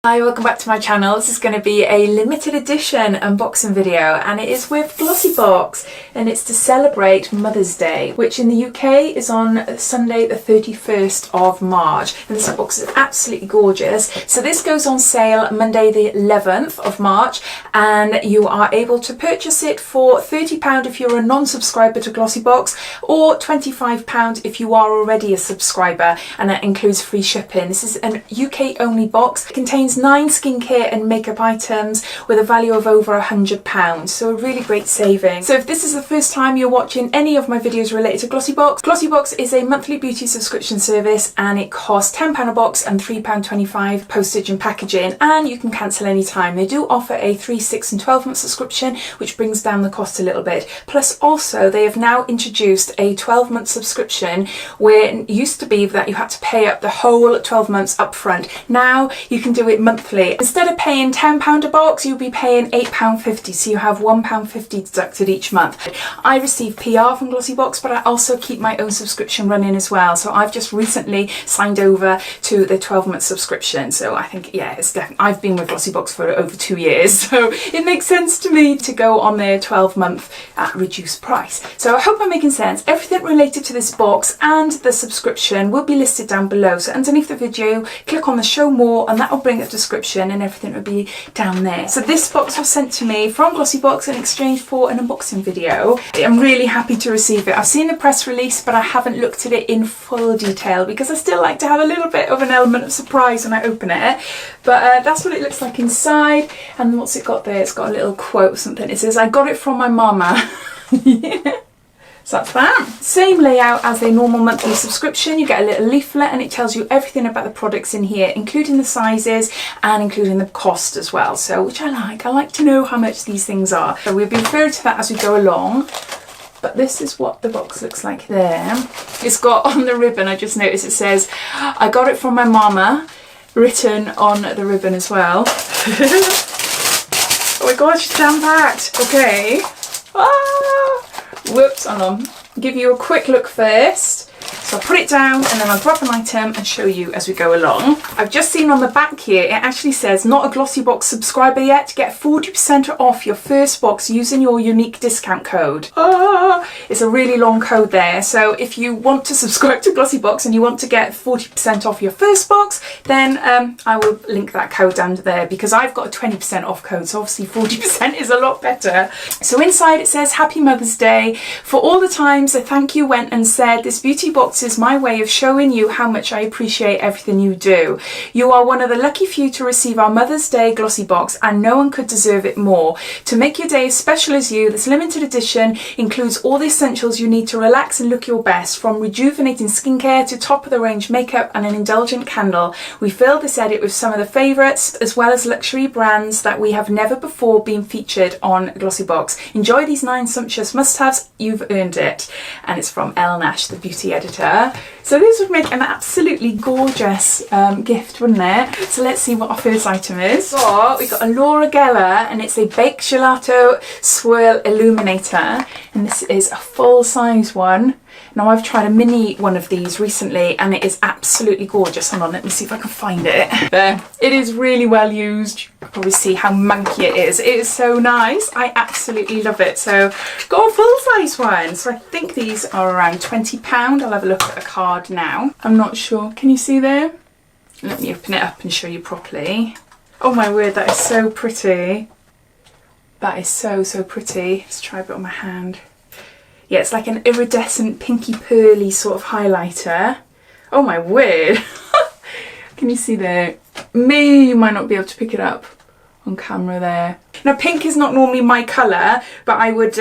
Hi, welcome back to my channel. This is going to be a limited edition unboxing video and it is with Glossybox and it's to celebrate Mother's Day, which in the UK is on Sunday the 31st of March. And this box is absolutely gorgeous. So this goes on sale Monday the 11th of March and you are able to purchase it for £30 if you're a non-subscriber to Glossybox or £25 if you are already a subscriber, and that includes free shipping. This is an UK only box. It contains 9 skincare and makeup items with a value of over £100, so a really great saving. So if this is the first time you're watching any of my videos related to Glossybox, Glossybox is a monthly beauty subscription service and it costs £10 a box and £3.25 postage and packaging, and you can cancel anytime. They do offer a 3, 6 and 12 month subscription, which brings down the cost a little bit. Plus also they have now introduced a 12-month subscription where it used to be that you had to pay up the whole 12 months up front. Now you can do it monthly. Instead of paying £10 a box, you'll be paying £8.50, so you have £1.50 deducted each month. I receive PR from Glossybox, but I also keep my own subscription running as well. So I've just recently signed over to the 12-month subscription. So I think, yeah, it's definitely, I've been with Glossybox for over 2 years, so it makes sense to me to go on their 12-month at reduced price. So I hope I'm making sense. Everything related to this box and the subscription will be listed down below. So underneath the video, click on the show more and that will bring up description and everything will be down there. So this box was sent to me from Glossybox in exchange for an unboxing video. I'm really happy to receive it. I've seen the press release, but I haven't looked at it in full detail because I still like to have a little bit of an element of surprise when I open it. But that's what it looks like inside. And what's it got there? It's got a little quote or something. It says, "I got it from my mama." Yeah. So that's that. Same layout as a normal monthly subscription. You get a little leaflet and it tells you everything about the products in here, including the sizes and including the cost as well. So, which I like. I like to know how much these things are. So we'll be referring to that as we go along. But this is what the box looks like there. It's got on the ribbon, I just noticed it says, "I got it from my mama," written on the ribbon as well. Oh my gosh, jam-packed. Okay. Ah! Whoops, hold on. Give you a quick look first. So I'll put it down and then I'll grab an item and show you as we go along. I've just seen on the back here, it actually says, "Not a Glossybox subscriber yet? Get 40% off your first box using your unique discount code." Ah, it's a really long code there. So if you want to subscribe to Glossybox and you want to get 40% off your first box, then I will link that code down there because I've got a 20% off code. So obviously 40% is a lot better. So inside it says, "Happy Mother's Day. For all the times a thank you went and said, this beauty box is my way of showing you how much I appreciate everything you do. You are one of the lucky few to receive our Mother's Day Glossybox and no one could deserve it more. To make your day as special as you, this limited edition includes all the essentials you need to relax and look your best, from rejuvenating skincare to top of the range makeup and an indulgent candle. We filled this edit with some of the favourites as well as luxury brands that we have never before been featured on Glossybox. Enjoy these 9 sumptuous must-haves, you've earned it." And it's from Elle Nash, the beauty editor. So this would make an absolutely gorgeous gift, wouldn't it? So let's see what our first item is. So we've got a Laura Geller and it's a Baked Gelato Swirl Illuminator, and this is a full-size one. Now I've tried a mini one of these recently and it is absolutely gorgeous. Hold on, let me see if I can find it. There. It is really well used. You can probably see how manky it is. It is so nice. I absolutely love it. So got a full-size one. So I think these are around £20. I'll have a look at the card now. I'm not sure. Can you see there? Let me open it up and show you properly. Oh my word, that is so pretty. That is so, so pretty. Let's try a bit on my hand. Yeah, it's like an iridescent pinky pearly sort of highlighter. Oh my word. Can you see there? You might not be able to pick it up on camera there. Now pink is not normally my colour, but I would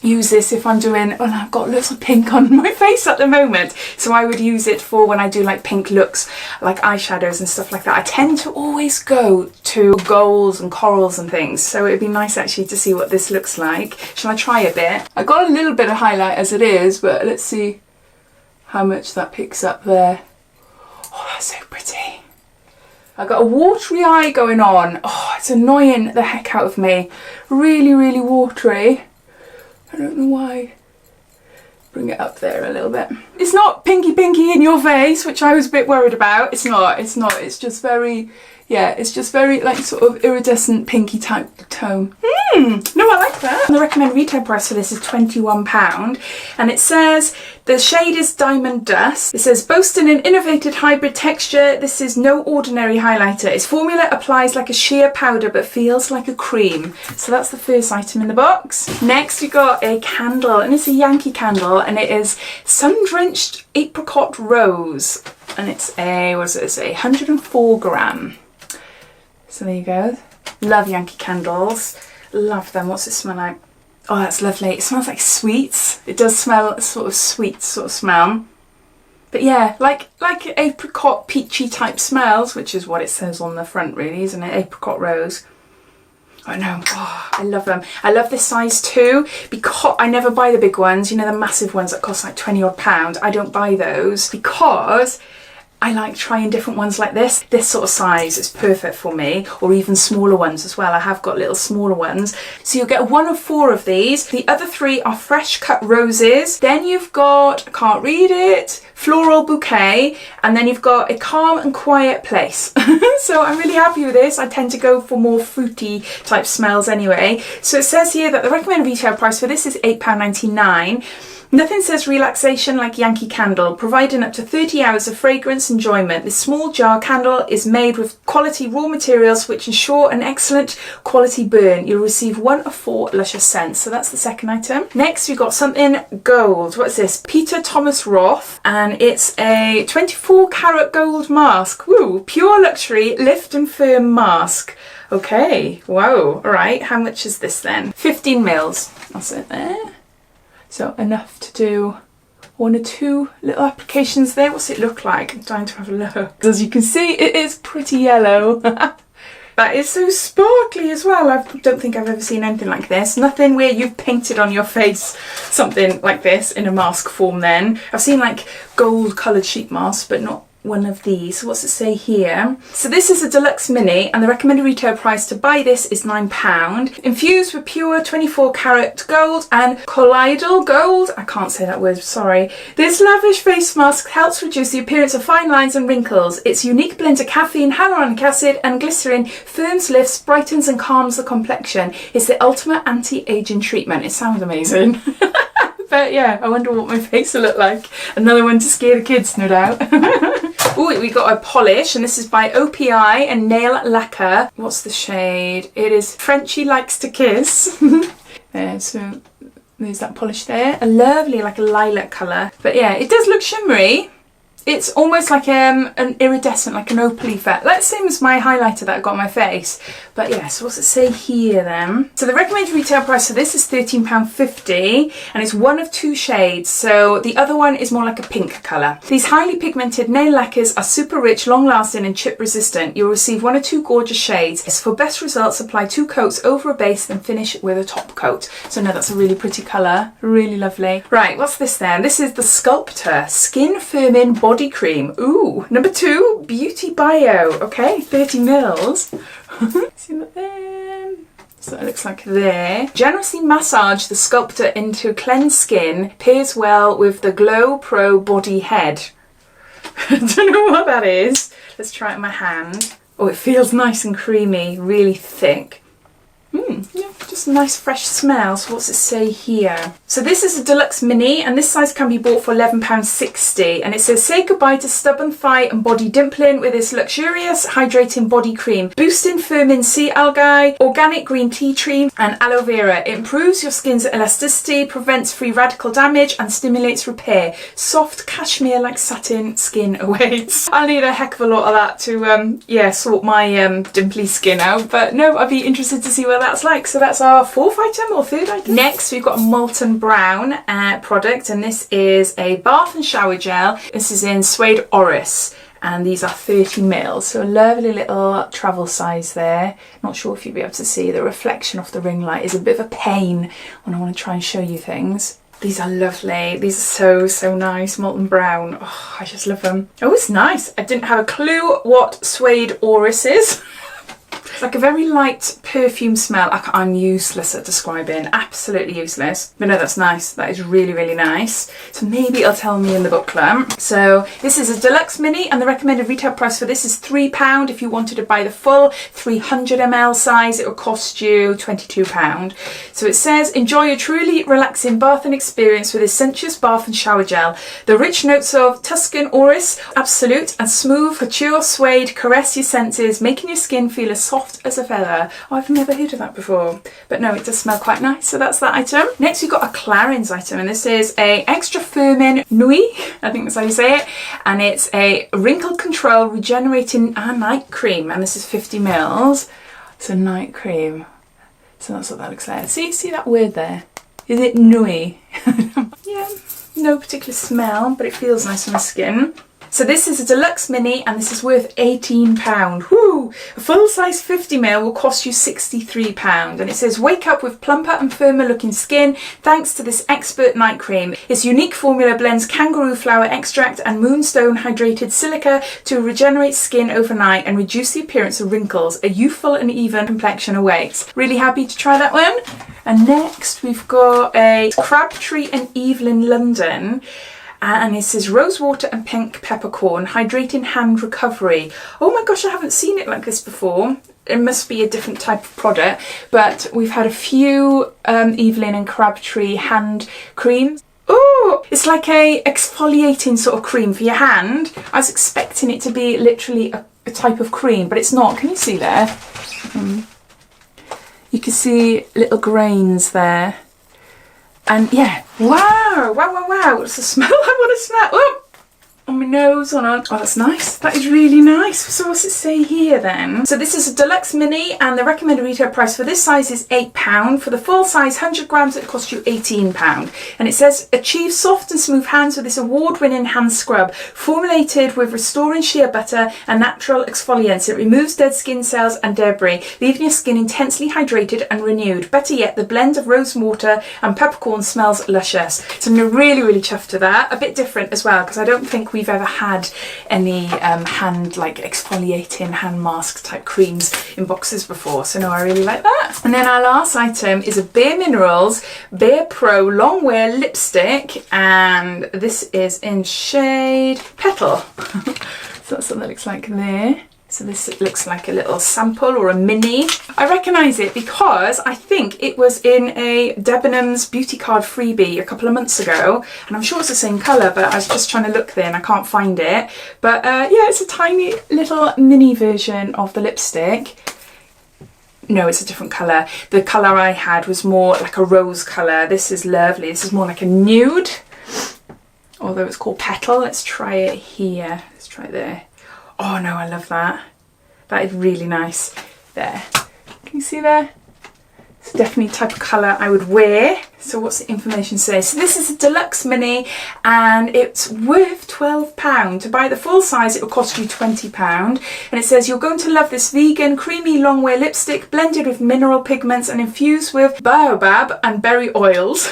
use this if I'm doing, oh, I've got lots of pink on my face at the moment, so I would use it for when I do like pink looks, like eyeshadows and stuff like that. I tend to always go to golds and corals and things, so it'd be nice actually to see what this looks like. Shall I try a bit? I got a little bit of highlight as it is, but let's see how much that picks up there. Oh, that's so pretty. I've got a watery eye going on. Oh, it's annoying the heck out of me. Really, really watery. I don't know why. Bring it up there a little bit. It's not pinky in your face, which I was a bit worried about. It's not. It's just very, Yeah, it's just very like sort of iridescent pinky type tone. No, I like that. The recommended retail price for this is £21, and it says the shade is Diamond Dust. It says boasting an innovative hybrid texture, this is no ordinary highlighter. Its formula applies like a sheer powder but feels like a cream. So that's the first item in the box. Next we got a candle, and it's a Yankee Candle, and it is sun-drenched apricot rose, and it's a, what does it say, 104 gram. So there you go. Love Yankee Candles. Love them. What's it smell like? Oh, that's lovely. It smells like sweets. It does smell sort of sweet sort of smell. But yeah, like apricot peachy type smells, which is what it says on the front really, isn't it? Apricot rose. I know. Oh, I love them. I love this size too, because I never buy the big ones, you know, the massive ones that cost like 20 odd pound. I don't buy those because I like trying different ones like this. This sort of size is perfect for me, or even smaller ones as well. I have got little smaller ones. So you'll get one of 4 of these. The other 3 are fresh cut roses. Then you've got, I can't read it, floral bouquet, and then you've got a calm and quiet place. So I'm really happy with this. I tend to go for more fruity type smells anyway. So it says here that the recommended retail price for this is £8.99. Nothing says relaxation like Yankee Candle, providing up to 30 hours of fragrance enjoyment. This small jar candle is made with quality raw materials which ensure an excellent quality burn. You'll receive 1 of 4 luscious scents. So that's the second item. Next we've got something gold. What's this? Peter Thomas Roth, and it's a 24 karat gold mask. Woo! Pure luxury lift and firm mask. Okay, wow, all right. How much is this then? 15 mils. That's it there. So enough to do 1 or 2 little applications there. What's it look like? I'm dying to have a look. As you can see, it is pretty yellow. That is so sparkly as well. I don't think I've ever seen anything like this. Nothing where you've painted on your face something like this in a mask form then. I've seen like gold coloured sheet masks, but not one of these. So what's it say here? So this is a deluxe mini, and the recommended retail price to buy this is £9. Infused with pure 24 karat gold and colloidal gold. I can't say that word, sorry. This lavish face mask helps reduce the appearance of fine lines and wrinkles. Its unique blend of caffeine, hyaluronic acid and glycerin firms, lifts, brightens and calms the complexion. It's the ultimate anti-aging treatment. It sounds amazing. But yeah, I wonder what my face will look like. Another one to scare the kids, no doubt. Oh, we got a polish, and this is by OPI and Nail Lacquer. What's the shade? It is Frenchie Likes to Kiss. There, so there's that polish there. A lovely, like a lilac colour. But yeah, it does look shimmery. It's almost like an iridescent, like an opaly effect. That's the same as my highlighter that I got on my face. But yeah, so what's it say here then? So the recommended retail price for this is £13.50, and it's 1 of 2 shades. So the other one is more like a pink colour. These highly pigmented nail lacquers are super rich, long lasting and chip resistant. You'll receive 1 or 2 gorgeous shades. For best results, apply 2 coats over a base, then finish with a top coat. So no, that's a really pretty colour. Really lovely. Right, what's this then? This is the Sculptor Skin Firming Body Cream. Ooh, number 2, Beauty Bio. Okay, 30 mils. See that there? So it looks like there. Generously massage the Sculptor into cleansed skin. Pairs well with the Glow Pro Body Head. I don't know what that is. Let's try it in my hand. Oh, it feels nice and creamy, really thick. Yeah, just a nice fresh smell. So what's it say here? So this is a deluxe mini, and this size can be bought for £11.60, and it says say goodbye to stubborn thigh and body dimpling with this luxurious hydrating body cream, boosting firming sea algae, organic green tea tree and aloe vera. It improves your skin's elasticity, prevents free radical damage and stimulates repair. Soft cashmere like satin skin awaits. I'll need a heck of a lot of that to yeah, sort my dimply skin out, but no, I'd be interested to see what that's like. So that's our 4th item or 3rd item. Next we've got a Molten Brown product, and this is a bath and shower gel. This is in Suede Orris, and these are 30 mils, so a lovely little travel size there. Not sure if you'll be able to see the reflection off the ring light is a bit of a pain when I want to try and show you things. These are lovely. These are so nice. Molten Brown. Oh, I just love them. Oh, it's nice. I didn't have a clue what Suede Orris is. like a very light perfume smell. I'm useless at describing, absolutely useless. But no, that's nice. That is really, really nice. So maybe it'll tell me in the booklet. So this is a deluxe mini, and the recommended retail price for this is £3. If you wanted to buy the full 300 ml size, it will cost you £22. So it says, enjoy a truly relaxing bathing experience with this sensuous bath and shower gel. The rich notes of Tuscan Orris, Absolute, and smooth, couture, suede caress your senses, making your skin feel as soft as a feather. Oh, I've never heard of that before, but no, it does smell quite nice. So that's that item. Next we've got a Clarins item, and this is a extra firming Nuit, I think that's how you say it, and it's a wrinkle control regenerating night cream, and this is 50 mils. It's a night cream, so that's what that looks like. See that word there? Is it Nuit? Yeah, no particular smell, but it feels nice on the skin. So this is a deluxe mini, and this is worth £18. Woo! A full size 50ml will cost you £63. And it says, wake up with plumper and firmer looking skin thanks to this expert night cream. Its unique formula blends kangaroo flower extract and moonstone hydrated silica to regenerate skin overnight and reduce the appearance of wrinkles. A youthful and even complexion awaits. Really happy to try that one. And next we've got a Crabtree Evelyn London. And it says rosewater and pink peppercorn hydrating hand recovery. Oh my gosh, I haven't seen it like this before. It must be a different type of product, but we've had a few Evelyn and Crabtree hand creams. Oh, it's like a exfoliating sort of cream for your hand. I was expecting it to be literally a type of cream, but it's not. Can you see there? You can see little grains there. And yeah, wow, it's a smell I want to smell. Oh, on my nose, oh that's nice. That is really nice. So what's it say here then? So this is a deluxe mini, and the recommended retail price for this size is £8. For the full size 100 grams, it costs you £18. And it says, achieve soft and smooth hands with this award-winning hand scrub. Formulated with restoring shea butter and natural exfoliants, it removes dead skin cells and debris, leaving your skin intensely hydrated and renewed. Better yet, the blend of rose water and peppercorn smells luscious. So I'm really, really chuffed to that. A bit different as well, because I don't think we've ever had any hand like exfoliating hand mask type creams in boxes before, so no, I really like that. And then our last item is a Bare Minerals Bare Pro Long Wear Lipstick, and this is in shade Petal. So that's what that looks like there. So this looks like a little sample or a mini. I recognise it because I think it was in a Debenhams beauty card freebie a couple of months ago, and I'm sure it's the same colour, but I was just trying to look there and I can't find it. But yeah, it's a tiny little mini version of the lipstick. No, it's a different colour. The colour I had was more like a rose colour. This is lovely. This is more like a nude, although it's called Petal. Let's try it here. Let's try it there. Oh no, I love that. That is really nice. There. Can you see there? It's definitely the type of colour I would wear. So what's the information say? So this is a deluxe mini, and it's worth £12. To buy the full size, it will cost you £20. And it says, you're going to love this vegan, creamy, long wear lipstick blended with mineral pigments and infused with baobab and berry oils,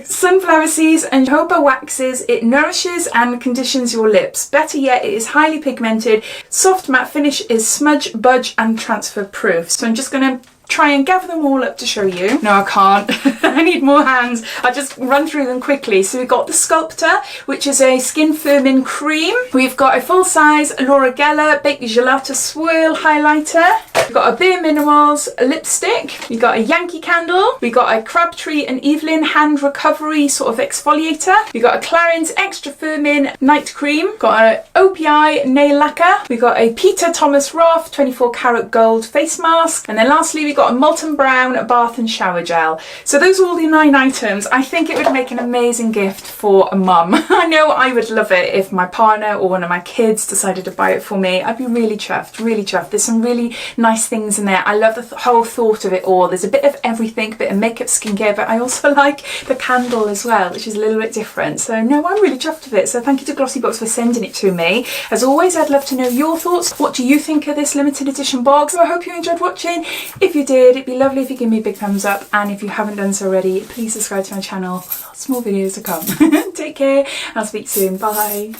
sunflower seeds and jojoba waxes. It nourishes and conditions your lips. Better yet, it is highly pigmented. Soft matte finish is smudge, budge and transfer proof. So I'm just going to try and gather them all up to show you. No, I can't. I need more hands. I'll just run through them quickly. So we've got the Sculptor, which is a skin firming cream. We've got a full size Laura Geller Baked Gelato Swirl Highlighter. We've got a Bare Minerals lipstick. We've got a Yankee Candle. We've got a Crabtree Evelyn hand recovery sort of exfoliator. We've got a Clarins Extra Firming Night Cream. We've got an OPI Nail Lacquer. We've got a Peter Thomas Roth 24 karat gold face mask. And then lastly, we've got a Molten Brown bath and shower gel. So those are all the 9 items. I think it would make an amazing gift for a mum. I know I would love it if my partner or one of my kids decided to buy it for me. I'd be really chuffed, really chuffed. There's some really nice things in there. I love the whole thought of it all. There's a bit of everything, a bit of makeup, skincare, but I also like the candle as well, which is a little bit different. So no, I'm really chuffed with it. So thank you to Glossybox for sending it to me. As always, I'd love to know your thoughts. What do you think of this limited edition box? So I hope you enjoyed watching. If you did, it'd be lovely if you give me a big thumbs up, and if you haven't done so already, please subscribe to my channel for lots more videos to come. Take care, I'll speak soon. Bye.